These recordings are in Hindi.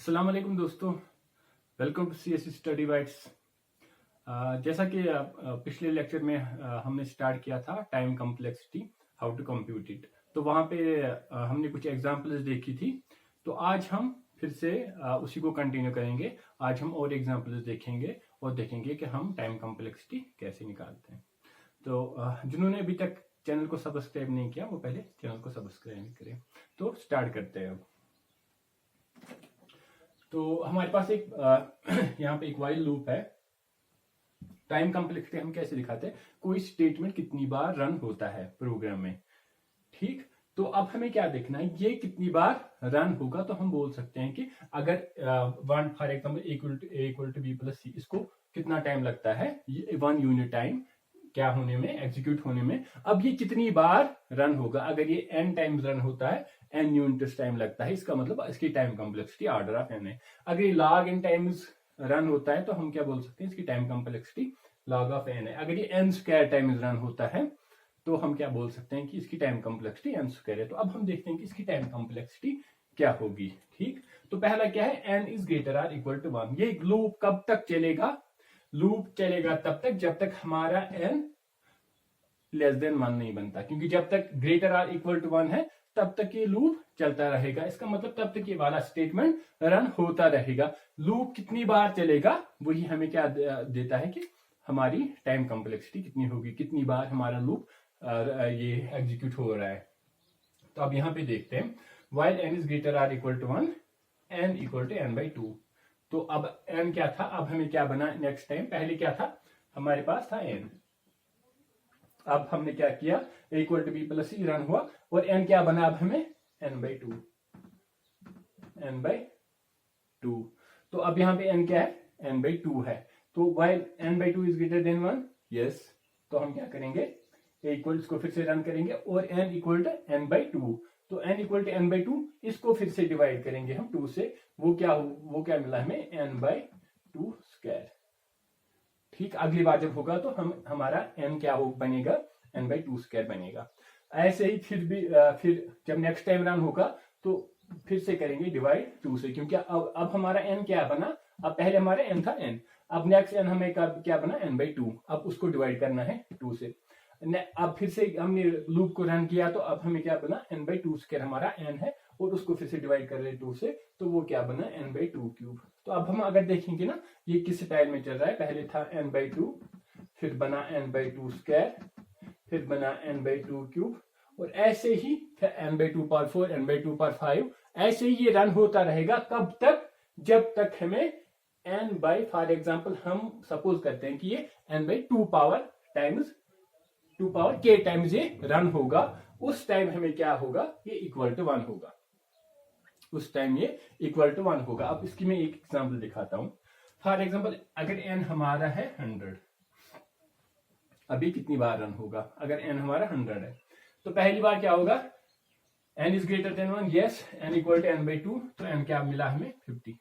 अस्सलाम वालेकुम दोस्तों, welcome to CSC study bytes. जैसा कि पिछले लेक्चर में हमने स्टार्ट किया था time complexity, how to compute it. तो वहाँ पे हमने कुछ एग्जांपल्स देखी थी। तो आज हम फिर से उसी को कंटिन्यू करेंगे। आज हम और एग्जांपल्स देखेंगे और देखेंगे कि हम टाइम कम्प्लेक्सिटी कैसे निकालते हैं। तो जिन्होंने अभी तक चैनल को सब्सक्राइब नहीं किया वो पहले चैनल को सब्सक्राइब करें। तो स्टार्ट करते हैं अब। तो हमारे पास एक यहाँ पे एक वाइल लूप है। टाइम कम्प्लेक्सिटी हम कैसे दिखाते हैं, कोई स्टेटमेंट कितनी बार रन होता है प्रोग्राम में। ठीक, तो अब हमें क्या देखना है, ये कितनी बार रन होगा। तो हम बोल सकते हैं कि अगर one for example equal to B plus C, इसको कितना टाइम लगता है, ये 1 यूनिट टाइम क्या होने में, एग्जीक्यूट होने में। अब ये कितनी बार रन होगा, अगर ये n टाइम्स रन होता है, n यूनिट्स टाइम लगता है, इसका मतलब इसकी time complexity order of n है। अगर ये log n टाइम्स रन होता है तो हम क्या बोल सकते हैं, इसकी time complexity log of n है। अगर ये n स्क्वायर टाइम्स रन होता है तो हम क्या बोल सकते हैं कि इसकी टाइम कम्प्लेक्सिटी n स्क्वायर है। तो अब हम देखते हैं कि इसकी टाइम कम्प्लेक्सिटी क्या होगी। ठीक, तो पहला क्या है, n is greater or equal to 1। ये लूप कब तक चलेगा, लूप चलेगा तब तक जब तक हमारा n लेस देन 1 नहीं बनता, क्योंकि जब तक ग्रेटर आर इक्वल टू 1 है तब तक ये लूप चलता रहेगा। इसका मतलब तब तक ये वाला स्टेटमेंट रन होता रहेगा। लूप कितनी बार चलेगा वही हमें क्या देता है कि हमारी टाइम कम्प्लेक्सिटी कितनी होगी, कितनी बार हमारा लूप ये एग्जीक्यूट हो रहा है। तो अब यहां पे देखते हैं, while n is greater or equal to 1, n equal to n/2। तो अब n क्या था, अब हमें क्या बना नेक्स्ट टाइम, पहले क्या था हमारे पास था n, अब हमने क्या किया, equal to B plus C run हुआ और n क्या बना अब हमें n/2। तो अब यहां पे n क्या है, n/2 है। तो while n/2 is greater than 1, yes, तो हम क्या करेंगे, इक्वल इसको फिर से रन करेंगे और n इक्वल टू n/2। तो n इक्वल टू n/2, इसको फिर से डिवाइड करेंगे हम 2 से, वो क्या मिला हमें, n/2 स्क्वायर। ठीक, अगली बार जब होगा तो हमारा n क्या बनेगा, n/2 स्क्वायर बनेगा। ऐसे ही फिर जब नेक्स्ट टाइम रन होगा तो फिर से करेंगे डिवाइड 2 से, क्योंकि अब हमारा n क्या बना, अब पहले हमारा n था n, अब नेक्स्ट n हमें क्या बना, n/2। अब उसको डिवाइड करना है 2 से। अब फिर से हमने लूप को रन किया तो अब हमें क्या बना, n/2 स्क्वायर हमारा n है और उसको फिर से डिवाइड कर रहे हैं 2 से, तो वो क्या बना, n/2 क्यूब। तो अब हम अगर देखेंगे ना ये किस स्टाइल में चल रहा है, पहले था n/2, फिर बना n/2 स्क्वायर, फिर बना n/2 क्यूब, और ऐसे ही फिर n/2 पावर 4, n/2 पावर 5, ऐसे ही ये रन होता रहेगा। कब तक, जब तक हमें फॉर एग्जाम्पल हम सपोज करते हैं कि ये n/2 power times 2 power k times ये रन होगा, उस टाइम हमें क्या होगा, ये इक्वल टू 1 होगा, उस टाइम ये इक्वल टू 1 होगा। अब इसकी मैं एक एग्जांपल दिखाता हूं। फॉर एग्जांपल अगर n हमारा है 100, अभी कितनी बार रन होगा, अगर n हमारा 100 है तो पहली बार क्या होगा, n is greater than 1, yes, n equal to n/2। तो n क्या मिला हमें, 50,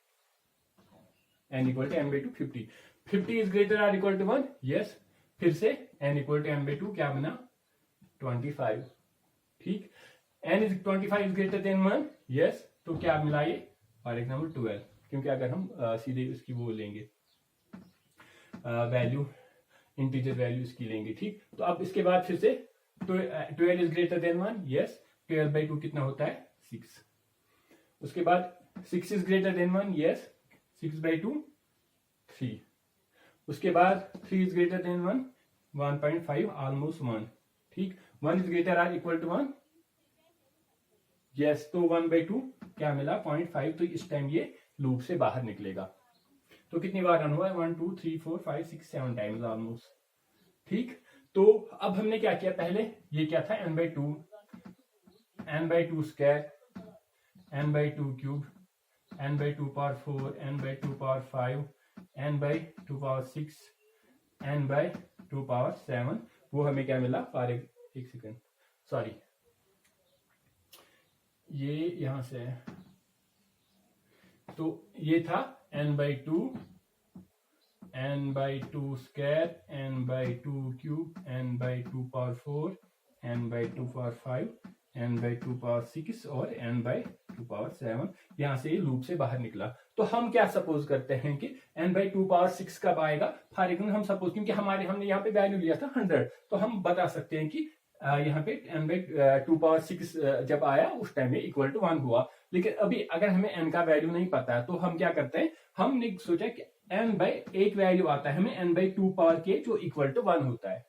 n equal to n/2 50। 50 is greater or equal to 1, yes, फिर से n इक्वल टू n/2 क्या बना, 25। ठीक, n is 25 is greater than 1, yes, तो क्या मिला ये, फॉर एग्जाम्पल 12, क्योंकि अगर हम सीधे उसकी वो लेंगे वैल्यू, इंटीजर वैल्यू इसकी लेंगे। ठीक, तो अब इसके बाद फिर से 12 इज ग्रेटर देन 1, यस, 12/2 कितना होता है, 6। उसके बाद 6 इज ग्रेटर देन 1, यस, 6/2 3। उसके बाद 3 इज ग्रेटर देन 1, 1.5, ऑलमोस्ट 1। ठीक, 1 is greater or equal to 1, yes, तो 1/2 क्या मिला, 0.5। तो इस टाइम ये लूप से बाहर निकलेगा। तो कितनी बार रन हुआ है, 1 2 3 4 5 6 7 टाइम्स ऑलमोस्ट। ठीक, तो अब हमने क्या किया, पहले ये क्या था, n/2 square, n/2 cube, n/2 power 4, n/2 power 5, n/2 power 6, n/2 power 7। वो हमें क्या मिला, फॉर एक सेकेंड, सॉरी, ये यहां से है, तो ये था n/2 square, n/2 cube, n/2 power 4, n/2 power 5, n/2 power 6 और n/2 2 पावर 7 यहां से लूप से बाहर निकला। तो हम क्या सपोज करते हैं कि n/2 पावर 6 कब आएगा। फॉर एग्जाम्पल हम सपोज, क्योंकि हमने यहाँ पे वैल्यू लिया था 100, तो हम बता सकते हैं कि यहाँ पे n/2 पावर 6 जब आया उस टाइम में इक्वल टू 1 हुआ। लेकिन अभी अगर हमें n का वैल्यू नहीं पता है तो हम क्या करते हैं, हमने सोचा कि एक वैल्यू आता है हमें n/2 पावर k जो इक्वल टू 1 होता है।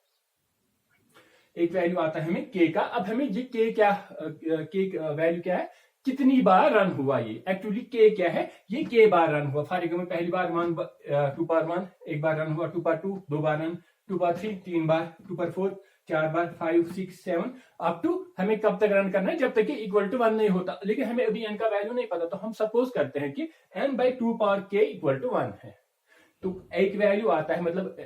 एक वैल्यू आता है हमें k का। अब हमें ये k क्या, k वैल्यू क्या है, कितनी बार रन हुआ। ये एक्चुअली k क्या है, ये k बार रन हुआ। फॉर एग्जाम्पल पहली बार 2 पावर 1 एक बार रन हुआ, 2 पावर 2 2 बार रन, 2 पावर 3 3 बार, 2 पावर 4 4 बार, 5 6 7 अप टू हमें कब तक रन करना है, जब तक कि इक्वल टू 1 नहीं होता। लेकिन हमें अभी n का वैल्यू नहीं पता, तो हम सपोज करते हैं कि n/2 power k equal to 1 है। तो एक वैल्यू आता है, मतलब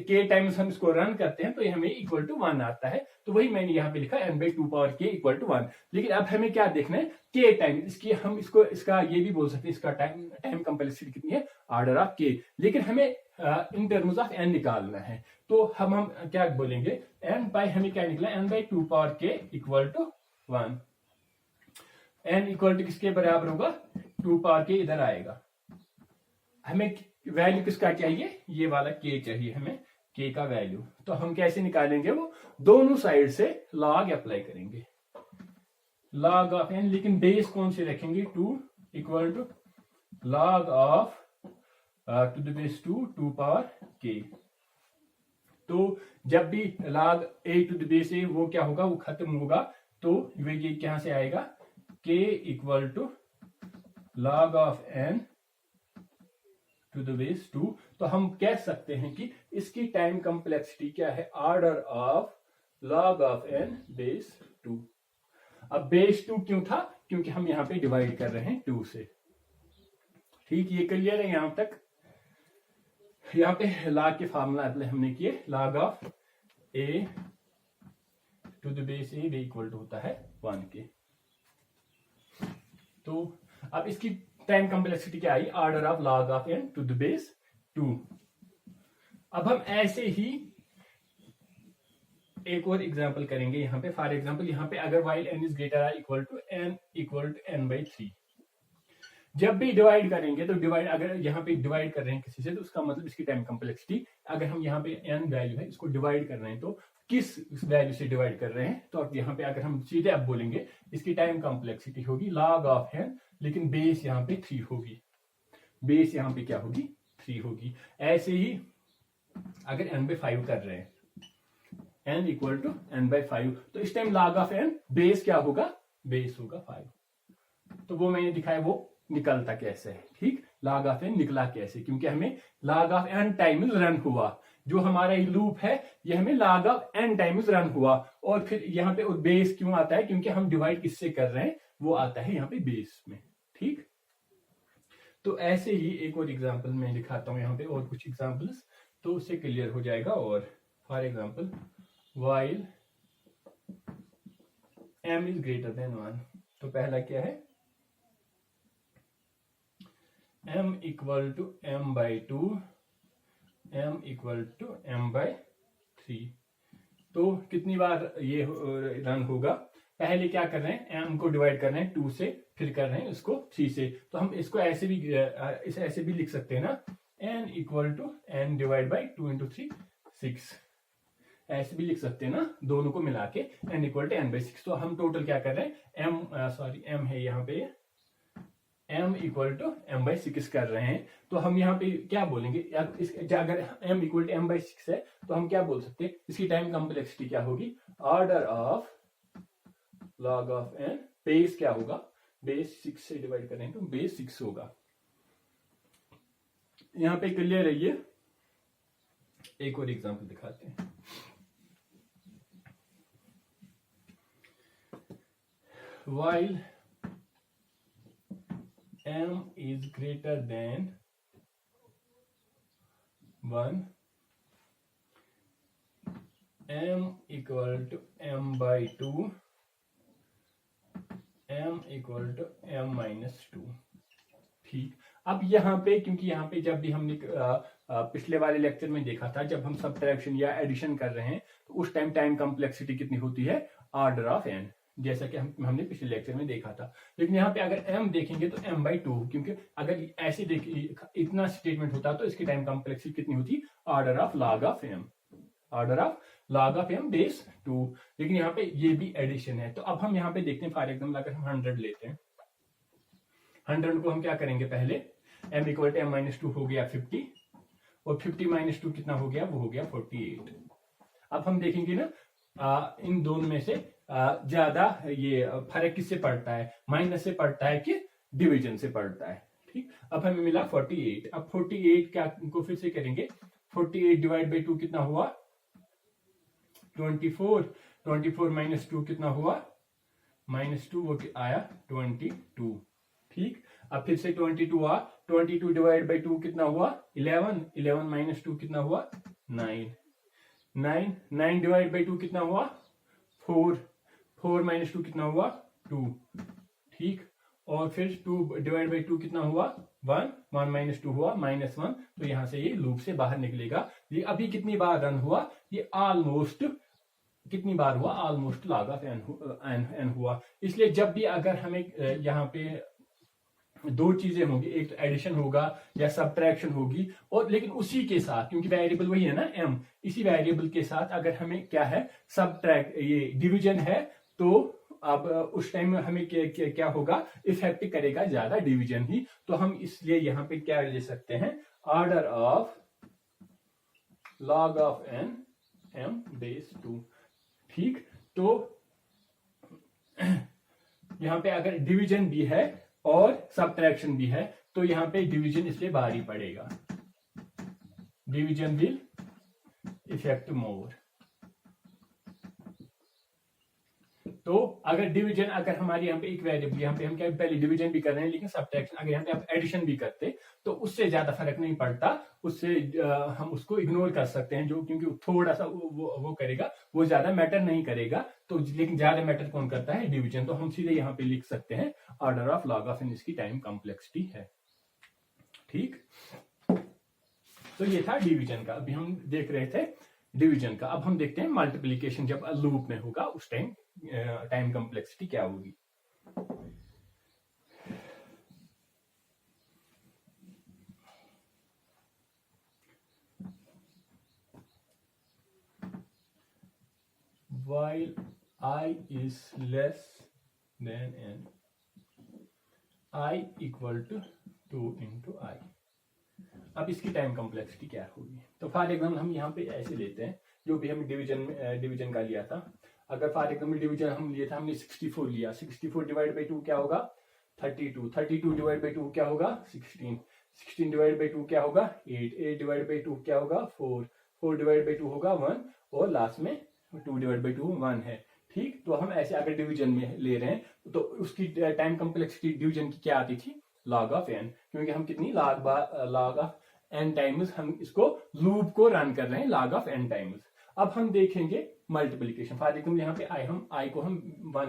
k टाइम्स हम इसको रन करते हैं तो ये हमें इक्वल टू 1 आता है। तो वही मैंने यहाँ पे लिखा n/2 power k equal to 1। लेकिन अब हमें क्या देखना है, k टाइम, इसकी हम इसका ये भी बोल सकते हैं, इसका टाइम कंप्लेक्सिटी कितनी है, ऑर्डर ऑफ k। लेकिन हमें इन टर्म्स ऑफ n निकालना है। तो हम क्या बोलेंगे, हमें क्या निकला, n/2 power k equal to 1। n equal to किसके बराबर होगा, 2 पावर k इधर आएगा। हमें वैल्यू किसका चाहिए, ये वाला k चाहिए हमें, k का वैल्यू। तो हम कैसे निकालेंगे, वो दोनों साइड से log अप्लाई करेंगे, log ऑफ n। लेकिन बेस कौन से रखेंगे, 2 equal to log of to the base 2 power k। तो जब भी log a to the base a वो क्या होगा, वो खत्म होगा। तो ये कहां से आएगा, k equal to log of n to the base 2। तो हम कह सकते हैं कि इसकी टाइम कंप्लेक्सिटी क्या है, order of log of n base 2। अब बेस 2 क्यों था, क्योंकि हम यहां पे डिवाइड कर रहे हैं 2 से। ठीक, ये क्लियर है यहां तक। यहां पे log के फार्मूला अप्लाई हमने किए, log of a to the base a equal to होता है 1 के। तो अब इसकी टाइम कंप्लेक्सिटी क्या आई, order of log of n to the base 2। अब हम ऐसे ही एक और एग्जांपल करेंगे यहां पे। फॉर एग्जांपल यहां पे अगर while n is greater or equal to n/3, जब भी डिवाइड करेंगे तो डिवाइड, अगर यहाँ पे डिवाइड कर रहे हैं किसी से, तो उसका मतलब इसकी टाइम कंप्लेक्सिटी, अगर हम यहाँ पे n वैल्यू है इसको डिवाइड कर रहे हैं तो किस वैल्यू से डिवाइड कर रहे हैं, तो अब यहाँ पे अगर हम सीधे अब बोलेंगे इसकी टाइम कंप्लेक्सिटी होगी log ऑफ n, लेकिन बेस यहाँ पे 3 होगी। बेस यहाँ पे क्या होगी, 3 होगी। ऐसे ही अगर n/5 कर रहे हैं, n इक्वल टू n/5, तो इस time log of n base क्या होगा, बेस होगा 5। तो वो मैंने दिखाया वो निकलता कैसे है। ठीक, log ऑफ n निकला कैसे, क्योंकि हमें log of n times run हुआ। जो हमारा ये लूप है ये हमें log of n times run हुआ। और फिर यहाँ पे और बेस क्यों आता है, क्योंकि हम डिवाइड किससे कर रहे हैं, वो आता है यहाँ पे बेस में। ठीक, तो ऐसे ही एक और एग्जांपल मैं दिखाता हूँ यहाँ पे, और कुछ एग्जांपल्स, तो उससे क्लियर हो जाएगा। और for example while m is greater than 1, तो पहला क्या है, m equal to m/2, m equal to m/3। तो कितनी बार ये रन होगा, पहले क्या कर रहे हैं, m को डिवाइड कर रहे हैं 2 से, फिर कर रहे हैं इसको 3 से। तो हम इसको ऐसे भी ऐसे भी लिख सकते हैं ना, n equal to n divide by 2 into 3 6, ऐसे भी लिख सकते हैं ना, दोनों को मिला के n इक्वल टू n/6। तो हम टोटल क्या कर रहे हैं, m है यहाँ पे, m इक्वल टू m/6 कर रहे हैं। तो हम यहाँ पे क्या बोलेंगे, अगर m इक्वल टू m/6 है तो हम क्या बोल सकते हैं, इसकी टाइम कंप्लेक्सिटी क्या होगी, order of log of n, base क्या होगा, बेस 6 से डिवाइड करें तो बेस 6 होगा। यहाँ पे क्लियर है ये। एक और एग्जांपल दिखाते हैं। while m is greater than 1, m equal to m/2, m equal to m-2। ठीक, अब यहाँ पे, क्योंकि यहाँ पे जब भी हमने पिछले वाले लेक्चर में देखा था, जब हम सबट्रैक्शन या एडिशन कर रहे हैं तो उस टाइम कंप्लेक्सिटी कितनी होती है, ऑर्डर ऑफ n। जैसा कि हमने पिछले लेक्चर में देखा था। लेकिन यहाँ पे अगर m देखेंगे तो m/2, क्योंकि अगर ऐसे देखिए इतना स्टेटमेंट होता तो इसकी टाइम कॉम्प्लेक्सिटी कितनी होती, order of log of m, order of log of m base 2। लेकिन यहाँ पे ये भी एडिशन है। तो अब हम यहाँ पे देखते हैं, फॉर एग्जाम्पल अगर हम 100 लेते हैं, 100 को हम क्या करेंगे, पहले m इक्वल टू m-2 हो गया 50, और 50 - 2 कितना हो गया, वो हो गया 48। अब हम देखेंगे ना इन दोनों में से ज्यादा ये फर्क किससे पड़ता है, माइनस से पड़ता है कि डिवीजन से पड़ता है। ठीक, अब हमें मिला 48। अब 48 क्या को फिर से करेंगे, 48 डिवाइड बाई 2 कितना हुआ, 24। 24 - 2 कितना हुआ, -2, वो आया 22। ठीक, अब फिर से 22 हुआ, 22 डिवाइड बाई 2 कितना हुआ, 11। 11 - 2 कितना हुआ, 9। 9 डिवाइड बाई 2 कितना हुआ, 4। 4 - 2 कितना हुआ, 2। ठीक, और फिर 2 डिवाइड बाई 2 कितना हुआ, 1। 1 - 2 हुआ -1। तो यहां से ये लूप से बाहर निकलेगा। ये अभी कितनी बार रन हुआ, ये ऑलमोस्ट कितनी बार हुआ, ऑलमोस्ट log ऑफ n हुआ। इसलिए जब भी अगर हमें यहाँ पे दो चीजें होंगी, एक तो एडिशन होगा या सब्ट्रैक्शन होगी, और लेकिन उसी के साथ, क्योंकि वेरिएबल वही है ना m, इसी वेरिएबल के साथ अगर हमें क्या है, सब्ट्रैक्ट ये डिवीजन है, तो अब उस टाइम हमें क्या होगा, इफेक्ट करेगा ज्यादा डिवीजन ही। तो हम इसलिए यहाँ पे क्या ले सकते हैं, order of log of n m base 2। ठीक, तो यहां पे अगर डिवीजन भी है और सब्ट्रैक्शन भी है, तो यहां पे डिवीजन इसलिए भारी पड़ेगा, डिवीजन विल इफेक्ट मोर। तो अगर डिवीजन, अगर हमारी यहाँ पे एक वेरिएबल, यहाँ पे हम क्या पहले डिवीजन भी कर रहे हैं, लेकिन सब्ट्रैक्शन अगर यहाँ पे आप एडिशन भी करते तो उससे ज्यादा फर्क नहीं पड़ता, उससे हम उसको इग्नोर कर सकते हैं, जो क्योंकि थोड़ा सा वो करेगा, वो ज्यादा मैटर नहीं करेगा। तो लेकिन ज्यादा मैटर कौन करता है, डिवीजन। तो हम सीधे यहाँ पे लिख सकते हैं order of log of n, इसकी टाइम कॉम्प्लेक्सिटी है। ठीक, तो ये था डिवीजन का। अभी हम देख रहे थे डिवीजन का। अब हम देखते हैं मल्टीप्लीकेशन, जब लूप में होगा उस टाइम टाइम कॉम्प्लेक्सिटी क्या होगी। while I is less than n, I equal to 2 into I। अब इसकी टाइम कॉम्प्लेक्सिटी क्या होगी, तो फॉर एग्जाम्पल हम यहाँ पे ऐसे लेते हैं, जो भी हम डिवीजन का लिया था। अगर फॉर एग्जाम्पल डिवीजन हम लिया था, हमने 64 लिया, 64 डिवाइड बाई 2 क्या होगा, 32। 32 डिवाइड बाई 2 क्या होगा, 16। 16 डिवाइड बाई 2 क्या होगा, 8। 8 डिवाइड बाई 2 क्या होगा, 4। 4 डिवाइड बाई 2 होगा 1, और लास्ट में 2 डिवाइड बाई 2 1 है। ठीक, तो हम ऐसे अगर डिवीजन में ले रहे हैं, तो उसकी टाइम कॉम्प्लेक्सिटी डिवीजन की क्या आती थी, log ऑफ n, क्योंकि हम कितनी log ऑफ n टाइम्स हम इसको लूप को रन कर रहे हैं, log ऑफ n टाइम्स। अब हम देखेंगे मल्टीप्लीकेशन। फॉर एग्जाम्पल यहाँ पे i को हम 1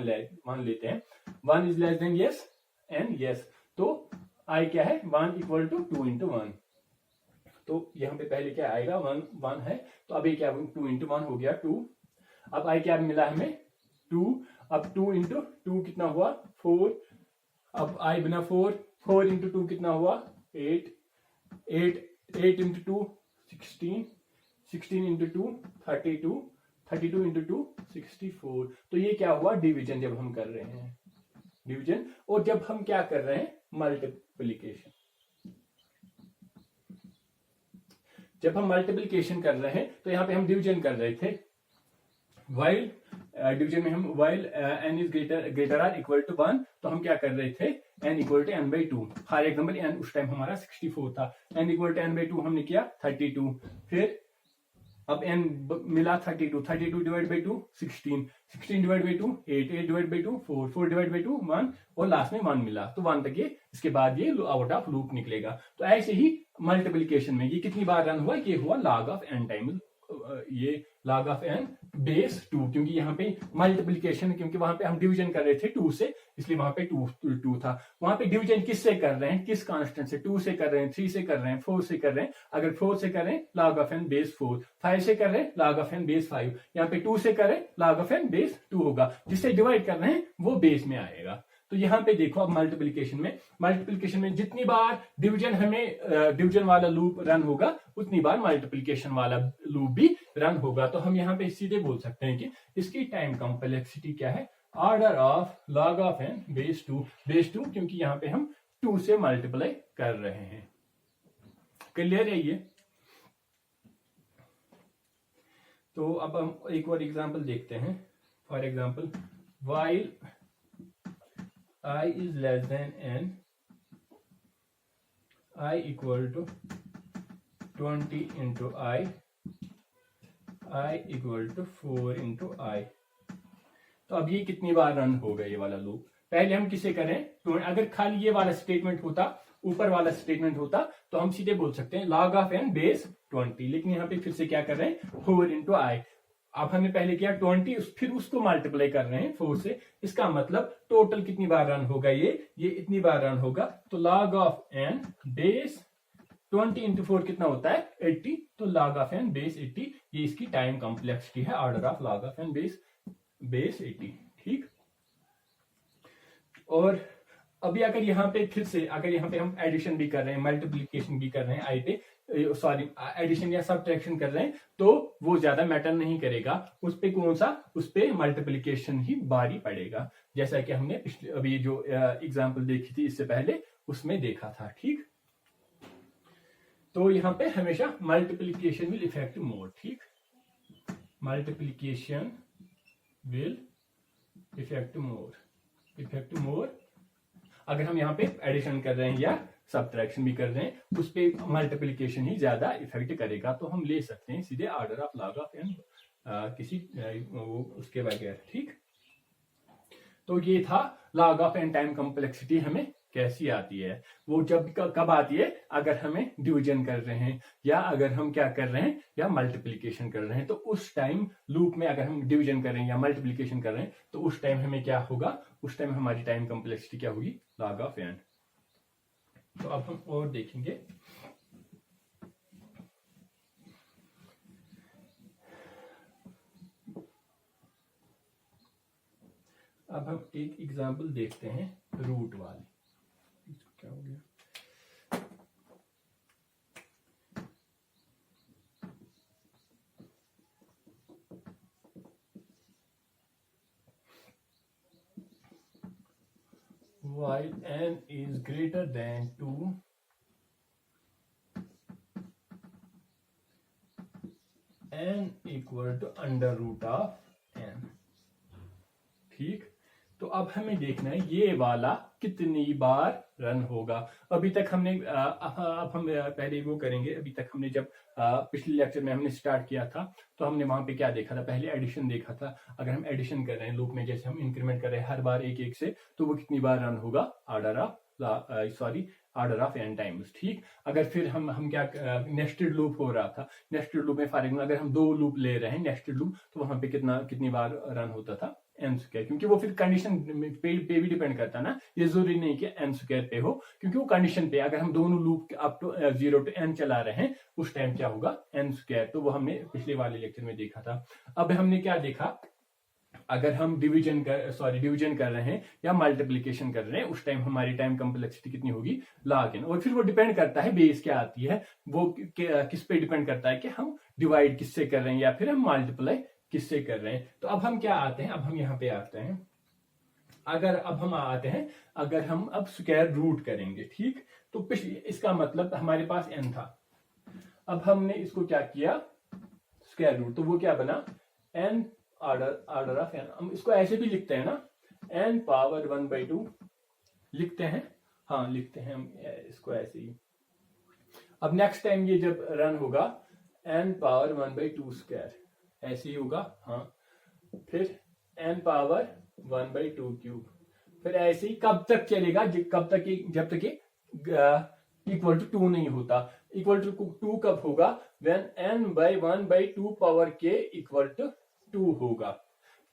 लेते हैं। 1 is less then yes n, yes, तो i क्या है, 1 इक्वल टू 2 into 1। तो यहाँ पे पहले क्या आएगा, 1 है, तो अब ये क्या 2 into 1 हो गया 2। अब i क्या मिला हमें, 2। अब 2 into 2 कितना हुआ, 4। अब i बना 4। 4 into 2 कितना हुआ, 8। 8 into 2 16। 16 into 2 32। 32 into 2 64। तो ये क्या हुआ, डिवीजन जब हम कर रहे हैं, डिवीजन। और जब हम क्या कर रहे हैं, मल्टीप्लीकेशन। जब हम मल्टीप्लीकेशन कर रहे हैं, तो यहां पे हम डिवीजन कर रहे थे, वाइल डिवीजन में हम while n is greater or equal to 1, तो हम क्या कर रहे थे, n equal to n by 2। For example n उस टाइम हमारा 64 था, n equal to n by 2 हमने किया 32। फिर अब n मिला 32। 32 divide by 2 16। 16 divide by 2 8। 8 divide by 2 4। 4 divide by 2 1, और लास्ट में 1 मिला, तो 1 तक ये, इसके बाद ये आउट ऑफ लूप निकलेगा। तो ऐसे ही मल्टीप्लीकेशन में ये कितनी बार रन हुआ, ये हुआ log ऑफ n टाइम्स ये log ऑफ n बेस 2, क्योंकि यहाँ पे मल्टीप्लीकेशन, क्योंकि वहां पे हम डिवीजन कर रहे थे 2 से, इसलिए वहां पे 2 था। वहां पे डिवीजन किससे कर रहे हैं, किस कांस्टेंट से, 2 से कर रहे हैं, 3 से कर रहे हैं, 4 से कर रहे हैं। अगर 4 से कर रहे हैं log ऑफ n बेस 4, 5 से कर रहे हैं log ऑफ n बेस 5, यहाँ पे 2 से कर रहे हैं log ऑफ n बेस 2 होगा। जिससे डिवाइड कर रहे हैं वो बेस में आएगा। तो यहाँ पे देखो अब मल्टीप्लिकेशन में जितनी बार डिवीजन हमें डिवीजन वाला लूप रन होगा उतनी बार मल्टीप्लिकेशन वाला लूप भी रन होगा। तो हम यहाँ पे सीधे बोल सकते हैं कि इसकी टाइम कॉम्प्लेक्सिटी क्या है, order of log of n base 2, क्योंकि यहाँ पे हम 2 से मल्टीप्लाई कर रहे हैं। क्लियर है ये? तो अब हम एक और एग्जांपल देखते हैं। For example, while I is less than n, I equal to 20 into I equal to 4 into I। तो अब ये कितनी बार रन होगा ये वाला लूप? पहले हम किसे करें, तो अगर खाली ये वाला स्टेटमेंट होता, ऊपर वाला स्टेटमेंट होता, तो हम सीधे बोल सकते हैं log ऑफ n बेस 20। लेकिन यहाँ पे फिर से क्या कर रहे हैं, 4 into I। अब हमने पहले किया 20, फिर उसको मल्टीप्लाई कर रहे हैं 4 से। इसका मतलब टोटल कितनी बार रन होगा, ये इतनी बार रन होगा। तो log of n base 20 into 4 कितना होता है, 80। तो log ऑफ n बेस 80, ये इसकी टाइम कॉम्प्लेक्सिटी है, order of log of n base 80। ठीक। और अभी अगर यहाँ पे फिर से, अगर यहाँ पे हम एडिशन भी कर रहे हैं, मल्टीप्लीकेशन भी कर रहे हैं, आई पे सॉरी एडिशन या सब्ट्रैक्शन कर रहे हैं, तो वो ज्यादा मैटर नहीं करेगा। उस पे कौन सा, उस पे मल्टीप्लीकेशन ही भारी पड़ेगा, जैसा कि हमने पिछले अभी जो एग्जांपल देखी थी इससे पहले उसमें देखा था। ठीक। तो यहाँ पे हमेशा मल्टीप्लीकेशन विल इफेक्ट मोर। ठीक, मल्टीप्लीकेशन विल इफेक्ट मोर। अगर हम यहाँ पे एडिशन कर रहे हैं या सब्ट्रैक्शन भी कर रहे हैं, उस पे मल्टीप्लिकेशन ही ज्यादा इफेक्ट करेगा। तो हम ले सकते हैं सीधे order of log of n किसी वो उसके बगैर। ठीक। तो ये था log of n time complexity हमें कैसी आती है। वो जब कब आती है, अगर हमें डिवीजन कर रहे हैं या अगर हम क्या कर रहे हैं या मल्टीप्लिकेशन कर रहे हैं। तो उस टाइम लूप में अगर हम डिवीजन कर रहे हैं या मल्टीप्लिकेशन कर रहे हैं, तो उस टाइम हमें क्या होगा, उस टाइम हमारी टाइम कॉम्प्लेक्सिटी क्या होगी, log ऑफ n। तो अब हम और देखेंगे। अब हम एक एग्जांपल देखते हैं रूट वाली। क्या हो गया, while n is greater than 2, n equal to under root of n। ठीक। तो अब हमें देखना है ये वाला कितनी बार रन होगा। अभी तक हमने अब हम पहले वो करेंगे। अभी तक हमने जब पिछले लेक्चर में हमने स्टार्ट किया था, तो हमने वहां पे क्या देखा था, पहले एडिशन देखा था। अगर हम एडिशन कर रहे हैं लूप में, जैसे हम इंक्रीमेंट कर रहे हैं हर बार एक एक से, तो वो कितनी बार रन होगा, ऑर्डर ऑफ n टाइम्स। ठीक। अगर फिर हम क्या, नेस्टेड लूप हो रहा था, नेस्टेड लूप में फॉर एग्जाम्पल अगर हम 2 लूप ले रहे हैं नेस्टेड लूप, तो वहां पे कितनी बार रन होता था, n स्क्वायर। क्योंकि वो फिर कंडीशन पे भी डिपेंड करता है ना, ये जरूरी नहीं कि n स्क्वायर पे हो, क्योंकि वो कंडीशन पे, अगर हम दोनों loop up to 0 to n चला रहे हैं, उस टाइम क्या होगा, n स्क्वायर। तो वो हमने पिछले वाले लेक्चर में देखा था। अब हमने क्या देखा, अगर हम डिवीजन कर रहे हैं या मल्टीप्लिकेशन कर रहे हैं, उस टाइम हमारी टाइम कॉम्प्लेक्सिटी कितनी होगी, log n। और फिर वो डिपेंड करता है बेस क्या आती है, वो किस पे डिपेंड करता है कि हम डिवाइड किससे कर रहे हैं या फिर हम मल्टीप्लाई किससे कर रहे हैं। तो अब हम क्या आते हैं, अब हम यहाँ पे आते हैं, अगर हम अब स्क्वायर रूट करेंगे। ठीक। तो इसका मतलब हमारे पास n था, अब हमने इसको क्या किया, स्क्वायर रूट। तो वो क्या बना, n ऑर्डर ऑफ n। हम इसको ऐसे भी लिखते हैं ना, n पावर 1/2 लिखते हैं, हाँ लिखते हैं हम इसको ऐसे ही। अब नेक्स्ट टाइम ये जब रन होगा, n पावर 1/2 स्क्वायर ऐसे ही होगा, हाँ। फिर n पावर 1/2 क्यूब, फिर ऐसे ही कब तक चलेगा, जब तक इक्वल टू 2 नहीं होता। इक्वल टू 2 कब होगा? When n by 1/2 power k equal to 2 होगा।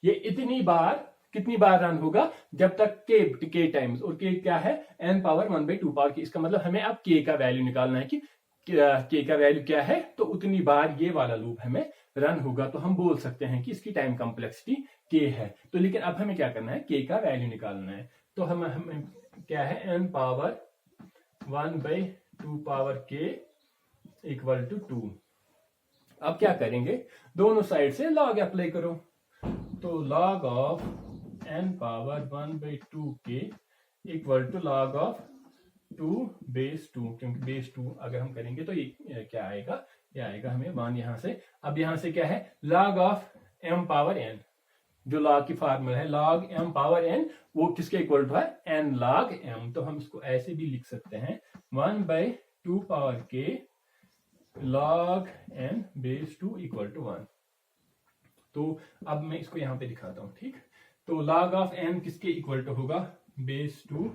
ये इतनी बार, कितनी बार रन होगा? जब तक k टाइम्स, और k क्या है? n power 1/2 power k। इसका मतलब हमें अब k का वैल्यू निकालना है कि k का वैल्यू क्या है, तो उतनी बार ये वाला लूप हमें रन होगा। तो हम बोल सकते हैं कि इसकी टाइम कॉम्प्लेक्सिटी k है। तो लेकिन अब हमें क्या करना है? k का वैल्यू निकालना है। तो हमें क्या है? n power 1/2 power k equal to 2। अब क्या करेंगे? दोनों साइड से लॉग अप्लाई करो। तो log of n power 1/2 k equal to log of 2 base 2, क्योंकि बेस 2 अगर हम करेंगे तो ये क्या आएगा? ये आएगा हमें 1 यहां से। अब यहां से क्या है? log of m power n, जो log की फॉर्मूला है log m पावर n, वो किसके इक्वल टू है? n log m। तो हम इसको ऐसे भी लिख सकते हैं 1/2 power k log n base 2 equal to 1। तो अब मैं इसको यहां पे दिखाता हूं, ठीक। तो log ऑफ n किसके इक्वल टू होगा? बेस 2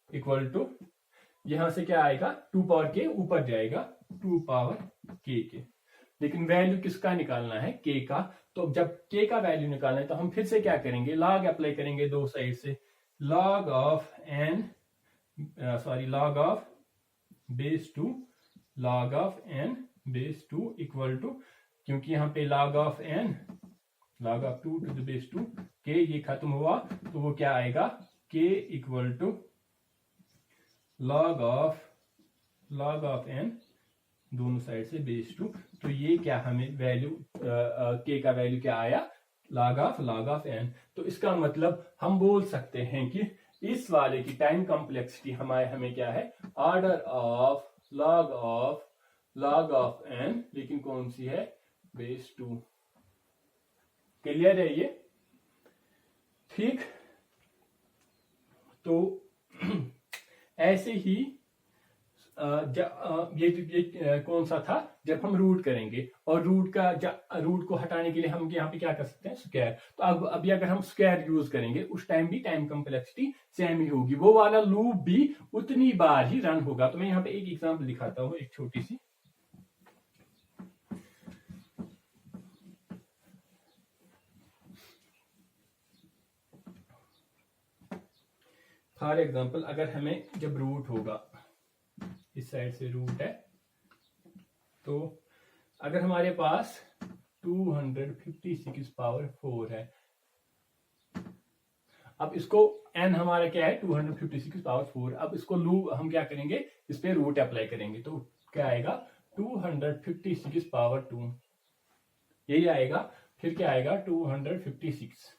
इक्वल टू, यहां से क्या आएगा? 2 पावर k ऊपर जाएगा 2 पावर k के। लेकिन वैल्यू किसका निकालना है? k का। तो जब k का वैल्यू निकालना है तो हम फिर से क्या करेंगे? log अप्लाई करेंगे दो साइड से। log of n log of base 2 log of n base 2 equal to, क्योंकि यहाँ पे log of n log of 2 to the base 2 k, ये खत्म हुआ तो वो क्या आएगा? k equal to log of n, दोनों साइड से बेस 2। तो ये क्या हमें वैल्यू k का वैल्यू क्या आया? log of n। तो इसका मतलब हम बोल सकते हैं कि इस वाले की टाइम कॉम्प्लेक्सिटी हमें क्या है? Order of log of n, लेकिन कौन सी है? बेस 2। क्लियर है ये? ठीक। तो ऐसे ही ये कौन सा था? जब हम रूट करेंगे, और रूट को हटाने के लिए हम यहाँ पे क्या कर सकते हैं? स्क्वायर। तो अब अभी अगर हम स्क्वायर यूज करेंगे उस टाइम भी टाइम कॉम्प्लेक्सिटी सेम ही होगी, वो वाला लूप भी उतनी बार ही रन होगा। तो मैं यहाँ पे एक एग्जांपल दिखाता हूँ, एक छोटी सी। फॉर एग्जाम्पल, अगर हमें जब रूट होगा, इस साइड से रूट है, तो अगर हमारे पास 256 पावर 4 है, अब इसको n हमारा क्या है? 256 पावर 4। अब इसको लूप हम क्या करेंगे? इस पे रूट अप्लाई करेंगे, तो क्या आएगा? 256 पावर 2, यही आएगा। फिर क्या आएगा? 256।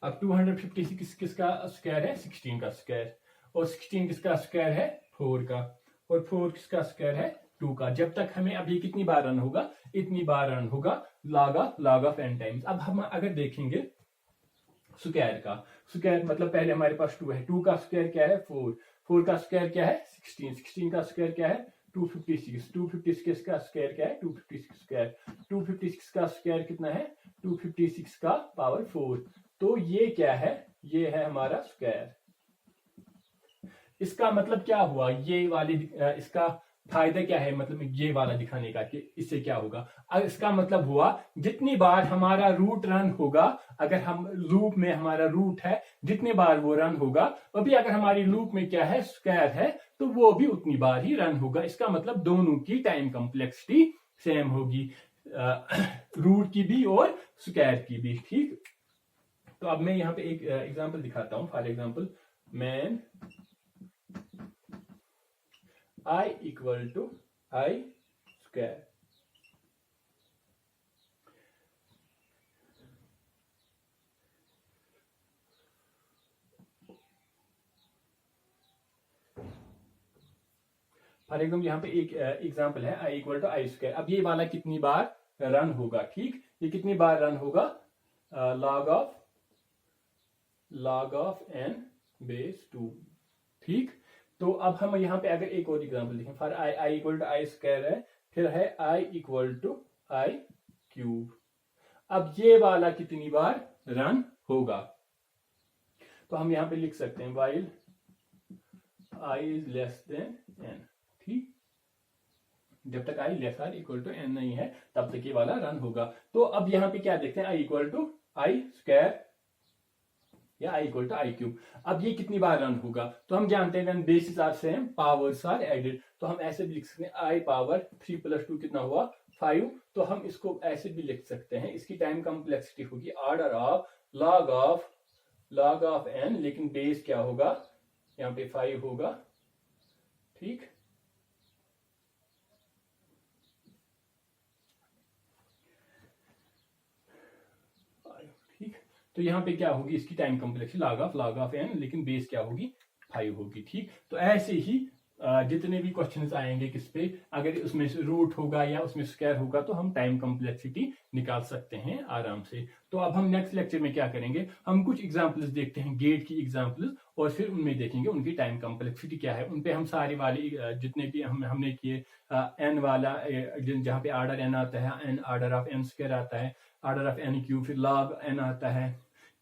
अब 256 किसका स्क्वायर है? 16 का स्क्वायर। और 16 किसका स्क्वायर है? 4 का। और 4 किसका स्क्वायर है? 2 का। जब तक हमें अभी कितनी बार रन होगा? इतनी बार रन होगा log ऑफ n टाइम्स। अब हम अगर देखेंगे स्क्वायर का, स्क्वायर मतलब पहले हमारे पास 2 है, 2 का स्क्वायर क्या है? 4, 4 का स्क्वायर क्या है? 16, 16 का स्क्वायर क्या है? 256, 256 का स्क्वायर क्या है? 256 स्क्वायर, 256 का स्क्वायर कितना है? 256 का पावर 4। तो ये क्या है? ये है हमारा स्क्वायर। इसका मतलब क्या हुआ? ये वाली इसका फायदा क्या है? मतलब ये वाला दिखाने का कि इससे क्या होगा? इसका मतलब हुआ जितनी बार हमारा रूट रन होगा, अगर हम लूप में हमारा रूट है, जितनी बार वो रन होगा, अभी अगर हमारी लूप में क्या है? स्क्वायर है, तो वो भी उतनी बार ही रन होगा। इसका मतलब दोनों की टाइम कॉम्प्लेक्सिटी सेम होगी, रूट की भी और स्क्वायर की भी। ठीक। तो अब मैं यहाँ पे एक एग्जांपल दिखाता हूं। फॉर एग्जांपल, मैन I equal to I square. For example यहाँ पे एक एग्जांपल है I equal to I square. अब ये वाला कितनी बार रन होगा? ठीक, ये कितनी बार रन होगा? log of n base 2। ठीक। तो अब हम यहाँ पे अगर एक और एग्जांपल लिखें, for I equal to I square है, फिर है I equal to I cube. अब ये वाला कितनी बार रन होगा? तो हम यहाँ पे लिख सकते हैं while I is less than n। ठीक, जब तक I less or equal to N नहीं है तब तक ये वाला रन होगा। तो अब यहाँ पे क्या देखते हैं, I equal to I square या I equal to I cube. अब ये कितनी बार रन होगा, तो हम जानते हैं when bases are same powers are added, तो हम ऐसे भी लिख सकते हैं आई पावर 3 + 2 कितना हुआ 5। तो हम इसको ऐसे भी लिख सकते हैं, इसकी टाइम कॉम्प्लेक्सिटी होगी order of log of n, लेकिन बेस क्या होगा यहाँ पे 5 होगा। ठीक, ठीक, तो यहाँ पे क्या होगी इसकी time complexity log of n, लेकिन बेस क्या होगी 5 होगी। ठीक, तो ऐसे ही जितने भी क्वेश्चंस आएंगे किस पे, अगर उसमें रूट होगा या उसमें स्क्वायर होगा तो हम टाइम कॉम्प्लेक्सिटी निकाल सकते हैं आराम से। तो अब हम नेक्स्ट लेक्चर में क्या करेंगे, हम कुछ एग्जांपल्स देखते हैं गेट की एग्जांपल्स, और फिर उनमें देखेंगे उनकी टाइम कॉम्प्लेक्सिटी क्या है। उनपे हम सारे वाले जितने भी हमने किए, एन वाला जहाँ पे ऑर्डर एन आता है, n order of n square आता है, ऑर्डर ऑफ एन क्यूब, फिर लॉग एन आता है,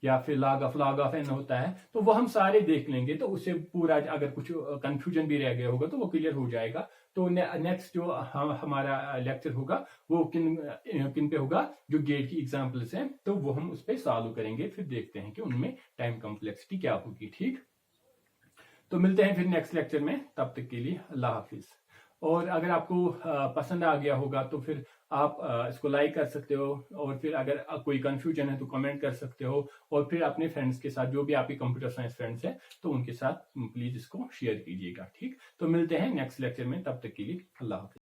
या फिर लॉग ऑफ एन होता है, तो वो हम सारे देख लेंगे। तो उससे पूरा अगर कुछ कंफ्यूजन भी रह गया होगा तो वो क्लियर हो जाएगा। तो नेक्स्ट जो हमारा लेक्चर होगा वो किन पे होगा, जो गेट की एग्जांपल्स हैं, तो वो हम उस पर सॉल्व करेंगे, फिर देखते हैं कि उनमें टाइम कॉम्प्लेक्सिटी क्या होगी। ठीक, तो मिलते हैं फिर नेक्स्ट लेक्चर में, तब तक के लिए अल्लाह हाफिज। और अगर आपको पसंद आ गया होगा तो फिर आप इसको लाइक कर सकते हो, और फिर अगर कोई कंफ्यूजन है तो कमेंट कर सकते हो, और फिर अपने फ्रेंड्स के साथ, जो भी आपके कंप्यूटर साइंस फ्रेंड्स हैं, तो उनके साथ प्लीज इसको शेयर कीजिएगा। ठीक, तो मिलते हैं नेक्स्ट लेक्चर में, तब तक के लिए अल्लाह हाफिज।